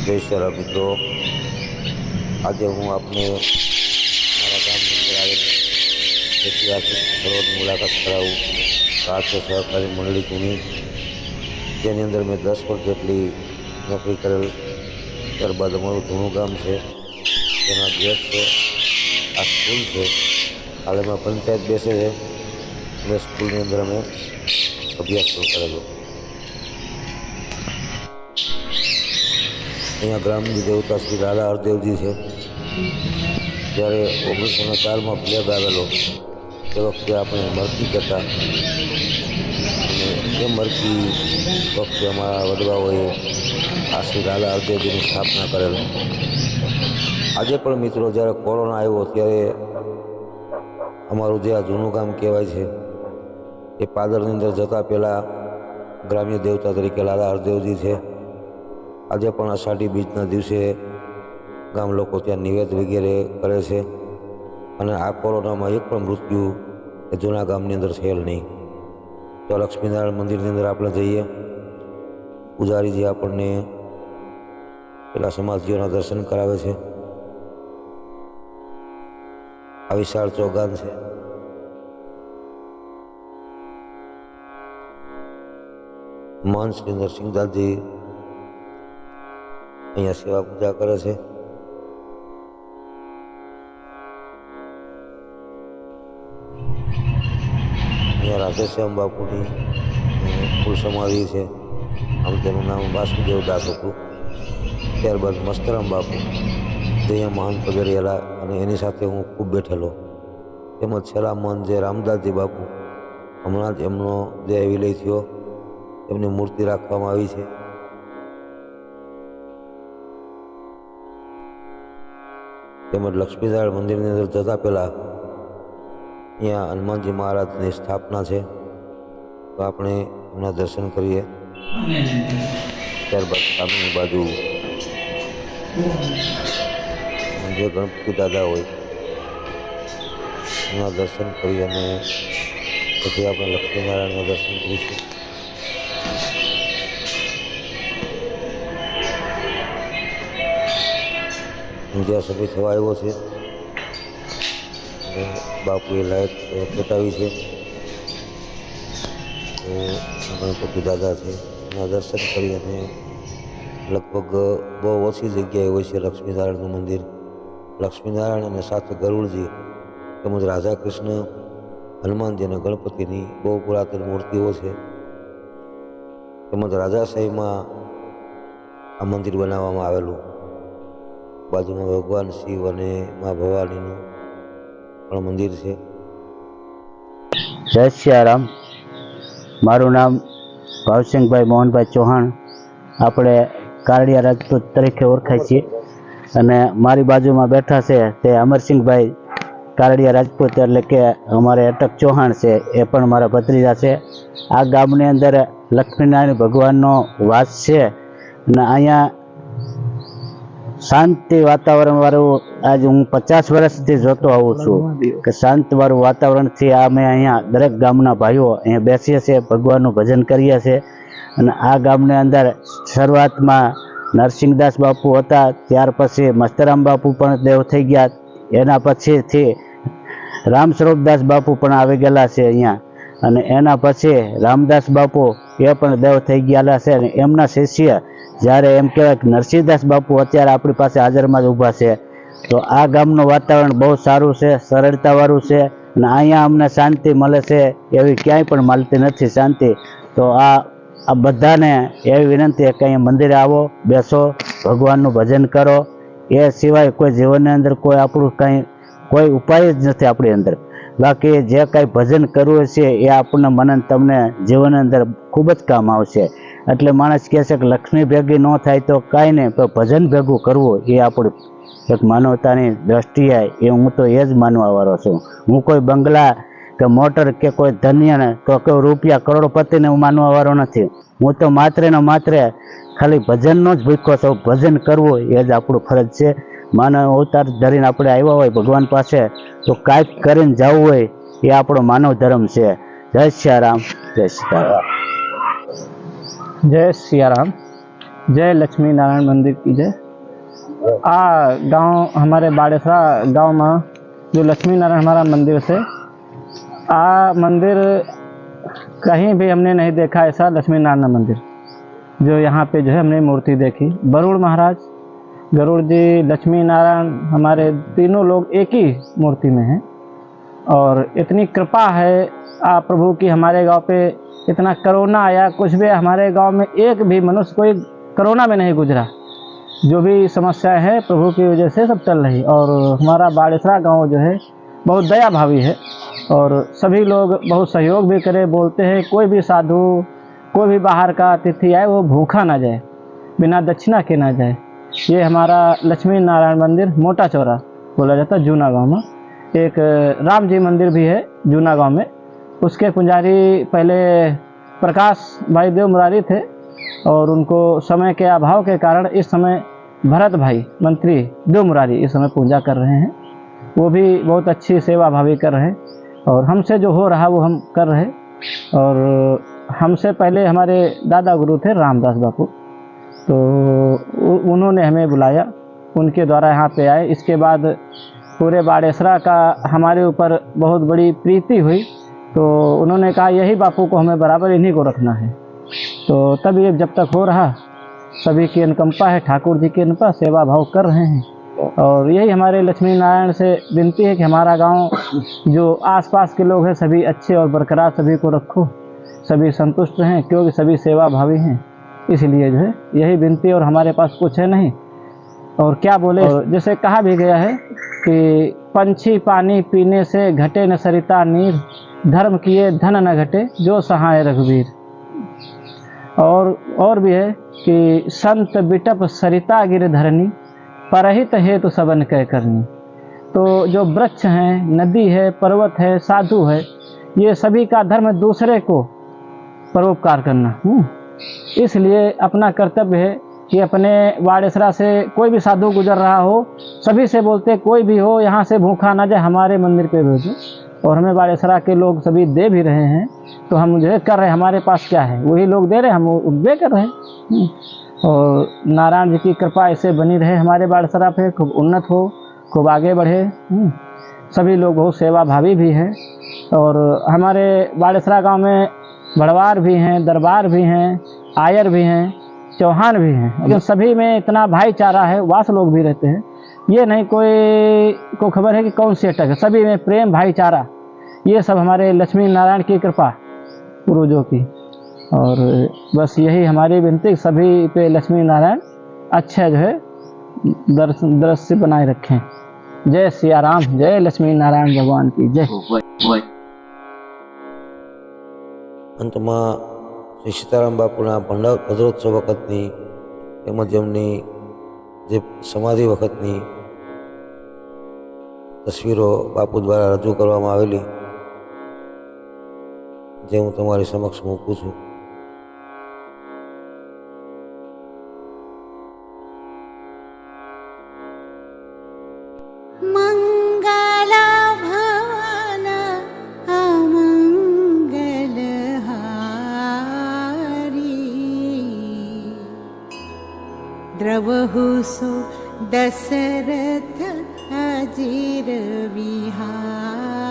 જય શ્રી રામ મિત્રો। આજે હું આપને મારા ગામની અંદર આવેલ ઐતિહાસિક સ્થળોની મુલાકાત કરાવું। રાષ્ટ્ર સહકારી મંડળી જૂની, જેની અંદર મેં 10 વર્ષ જેટલી નોકરી કરેલ। ત્યારબાદ અમારું જૂનું ગામ છે, તેના ગેટ છે, આ સ્કૂલ છે। હાલ એમાં પંચાયત બેસે છે અને સ્કૂલની અંદર અમે અભ્યાસ પણ કરેલો। અહીંયા ગ્રામની દેવતા શ્રી લાલા હરદેવજી છે। જ્યારે 1904માં પ્લેગ આવેલો તે વખતે આપણે મરકી કહેતા, અને એ મરકી વખતે અમારા વડવાઓએ આ શ્રી લાલા હરદેવજીની સ્થાપના કરેલ। આજે પણ મિત્રો જ્યારે કોરોના આવ્યો ત્યારે અમારું જે આ જૂનું ગામ કહેવાય છે એ પાદરની અંદર જતાં પહેલાં ગ્રામ્ય દેવતા તરીકે લાલા હરદેવજી છે। આજે પણ અષાઢી બીજના દિવસે ગામ લોકો ત્યાં નિવેદ વગેરે કરે છે, અને આ કોરોનામાં એક પણ મૃત્યુ એ જૂના ગામની અંદર થયેલ નહીં। તો લક્ષ્મીનારાયણ મંદિરની અંદર આપણે જઈએ, પૂજારીજી આપણને પેલા સમાધિઓના દર્શન કરાવે છે। આ વિશાળ ચોગાન છે। મહંત શ્રી નરસિંહદાસજી અહીંયા સેવા પૂજા કરે છે। અહીંયા રાધેશ્યામ બાપુની કુલ સમાધિ છે। આમ તેનું નામ વાસુદેવ દાસ હતું। ત્યારબાદ મસ્તરામ બાપુ જે અહીંયા મહાન પધરેલા, અને એની સાથે હું ખૂબ બેઠેલો। તેમજ છેલ્લા મહંત જે રામદાસજી બાપુ, હમણાં જ એમનો જે વિલય થયો, એમની મૂર્તિ રાખવામાં આવી છે। તેમજ લક્ષ્મીનારાયણ મંદિરની અંદર જતાં પહેલાં અહીંયા હનુમાનજી મહારાજની સ્થાપના છે, તો આપણે એમના દર્શન કરીએ। ત્યારબાદ સામેની બાજુ જે ગણપતિ દાદા હોય એમના દર્શન કરી અને પછી આપણે લક્ષ્મીનારાયણના દર્શન કરીશું। ઊંધિયા સમય થવા આવ્યો છે અને બાપુએ લાઈટ પેટાવી છે, તો ગણપતિ દાદા છે એના દર્શન કરી અને લગભગ બહુ ઓછી જગ્યાએ હોય છે લક્ષ્મીનારાયણનું મંદિર। લક્ષ્મીનારાયણ અને સાથે ગરુડજી તેમજ રાધા કૃષ્ણ, હનુમાનજી અને ગણપતિની બહુ પુરાતન મૂર્તિઓ છે। તેમજ રાજાશાહીમાં આ મંદિર બનાવવામાં આવેલું। બાજુમાં ભગવાન શિવ અને મા ભવાનીનું પણ મંદિર છે। જય સિયારામ। મારું નામ ભાવસિંહભાઈ મોહનભાઈ ચૌહાણ, આપણે કારડિયા રાજપૂત તરીકે ઓળખાય છીએ, અને મારી બાજુમાં બેઠા છે તે અમરસિંહભાઈ કારડિયા રાજપૂત, એટલે કે અમારે અટક ચૌહાણ છે, એ પણ મારા ભત્રીજા છે। આ ગામની અંદર લક્ષ્મીનારાયણ ભગવાનનો વાસ છે, અને અહીંયા શાંતિ વાતાવરણ વાળું આજ હું 50 વર્ષથી જોતો આવું છું કે શાંત વાળું વાતાવરણથી અમે અહીંયા દરેક ગામના ભાઈઓ અહીંયા બેસીએ છીએ, ભગવાનનું ભજન કરીએ છીએ। અને આ ગામની અંદર શરૂઆતમાં નરસિંહદાસ બાપુ હતા, ત્યાર પછી મસ્તરામ બાપુ પણ દેવ થઈ ગયા, એના પછીથી રામસ્વરૂપદાસ બાપુ પણ આવી ગયેલા છે અહીંયા, અને એના પછી રામદાસ બાપુ એ પણ દેવ થઈ ગયેલા છે। અને એમના શિષ્ય જ્યારે એમ કહેવાય કે નરસિંહદાસ બાપુ અત્યારે આપણી પાસે હાજરમાં જ ઊભા છે। તો આ ગામનું વાતાવરણ બહુ સારું છે, સરળતાવાળું છે, અને અહીંયા અમને શાંતિ મળે છે એવી ક્યાંય પણ મળતી નથી શાંતિ। તો આ બધાને એવી વિનંતી કે અહીંયા મંદિરે આવો, બેસો, ભગવાનનું ભજન કરો, એ સિવાય કોઈ જીવનની અંદર કોઈ આપણું કંઈ કોઈ ઉપાય જ નથી આપણી અંદર। બાકી જે કાંઈ ભજન કરવું છે એ આપણને મને તમને જીવનની અંદર ખૂબ જ કામ આવશે। એટલે માણસ કહે છે કે લક્ષ્મી ભેગી ન થાય તો કાંઈ નહીં, પણ ભજન ભેગું કરવું એ આપણું એક માનવતાની દ્રષ્ટિએ એ હું તો એ જ માનવાવાળો છું। હું કોઈ બંગલા કે મોટર કે કોઈ ધન્યને તો કોઈ રૂપિયા કરોડપતિને હું માનવાવાળો નથી। હું તો માત્ર ને માત્ર ખાલી ભજનનો જ ભૂખ્યો છું। ભજન કરવું એ જ આપણું ફરજ છે। માનવ અવતાર ધરીને આપણે આવ્યા હોય ભગવાન પાસે, તો કાંઈક કરીને જવું હોય એ આપણો માનવ ધર્મ છે। જય સિયારામ, જય સિયારામ। જય સિયારામ। जय लक्ष्मी नारायण मंदिर की जय। गांव हमारे बाड़ेसरा गांव में जो लक्ष्मी नारायण हमारा मंदिर से मंदिर कहीं भी हमने नहीं देखा ऐसा लक्ष्मी नारायण मंदिर। जो यहाँ पे जो है हमने मूर्ति देखी, बरुड़ महाराज, गरुड़ जी, लक्ष्मी नारायण, हमारे तीनों लोग एक ही मूर्ति में हैं। और इतनी कृपा है आप प्रभु की, हमारे गांव पे इतना कोरोना आया, कुछ भी हमारे गांव में एक भी मनुष्य कोई कोरोना में नहीं गुजरा। जो भी समस्या है प्रभु की वजह से सब चल रही। और हमारा बाड़ेसरा गांव जो है बहुत दया भावी है और सभी लोग बहुत सहयोग भी करे। बोलते हैं कोई भी साधु, कोई भी बाहर का अतिथि आए वो भूखा ना जाए, बिना दक्षिणा के ना जाए। ये हमारा लक्ष्मी नारायण मंदिर मोटा चौरा बोला जाता है जूना गांव में। एक राम जी मंदिर भी है जूना गांव में, उसके पुजारी पहले प्रकाश भाई देव मुरारी थे और उनको समय के अभाव के कारण इस समय भरत भाई मंत्री देव मुरारी इस समय पूजा कर रहे हैं। वो भी बहुत अच्छी सेवा भावी कर रहे हैं और हमसे जो हो रहा वो हम कर रहे। और हमसे पहले हमारे दादा गुरु थे रामदास बापू, तो उन्होंने हमें बुलाया, उनके द्वारा यहाँ पे आए। इसके बाद पूरे बाड़ेसरा का हमारे ऊपर बहुत बड़ी प्रीति हुई, तो उन्होंने कहा यही बापू को हमें बराबर इन्हीं को रखना है। तो तब ये जब तक हो रहा, सभी की अनुकंपा है, ठाकुर जी की अनुकंपा, सेवा भाव कर रहे हैं। और यही हमारे लक्ष्मी नारायण से विनती है कि हमारा गांव जो आसपास के लोग हैं सभी अच्छे और बरकरार सभी को रखो, सभी संतुष्ट रहें, क्योंकि सभी सेवा भावी हैं। इसलिए जो है यही विनती, और हमारे पास कुछ है नहीं और क्या बोले। और जैसे कहा भी गया है कि पंछी पानी पीने से घटे न सरिता नीर, धर्म किए धन न घटे जो सहाय रघुवीर। और भी है कि संत बिटप सरिता गिर धरनी, परहित हेतु सबन कह करनी। तो जो वृक्ष हैं, नदी है, पर्वत है, साधु है, ये सभी का धर्म दूसरे को परोपकार करना। इसलिए अपना कर्तव्य है कि अपने बाड़ेसरा से कोई भी साधु गुजर रहा हो, सभी से बोलते कोई भी हो यहाँ से भूखा ना जाए, हमारे मंदिर पे भेजो। और हमें बाड़ेसरा के लोग सभी दे भी रहे हैं, तो हम जो है कर रहे हैं। हमारे पास क्या है वही लोग दे रहे हैं, हम दे कर रहे हैं। और नारायण जी की कृपा ऐसे बनी रहे हमारे बाड़ेसरा पे, खूब उन्नत हो, खूब आगे बढ़े। सभी लोग बहुत सेवा भावी भी हैं। और हमारे बाड़ेसरा गांव में भड़वार भी हैं, दरबार भी हैं, आयर भी हैं, चौहान भी हैं, लेकिन सभी में इतना भाईचारा है, वास लोग भी रहते हैं। ये नहीं कोई को खबर है कि कौन सी अटक है, सभी में प्रेम भाईचारा। ये सब हमारे लक्ष्मी नारायण की कृपा, पूर्वजों की। और बस यही हमारी विनती, सभी पे लक्ष्मी नारायण अच्छा जो है दृश्य बनाए रखें। जय सिया राम, जय लक्ष्मी नारायण भगवान की जय। અંતમાં શ્રી સીતારામ બાપુના ભદ્રોત્સવ વખતની તેમજ એમની જે સમાધિ વખતની તસવીરો બાપુ દ્વારા રજૂ કરવામાં આવેલી, જે હું તમારી સમક્ષ મૂકું છું। द्रवहु सो दशरथ अजिर विहारी।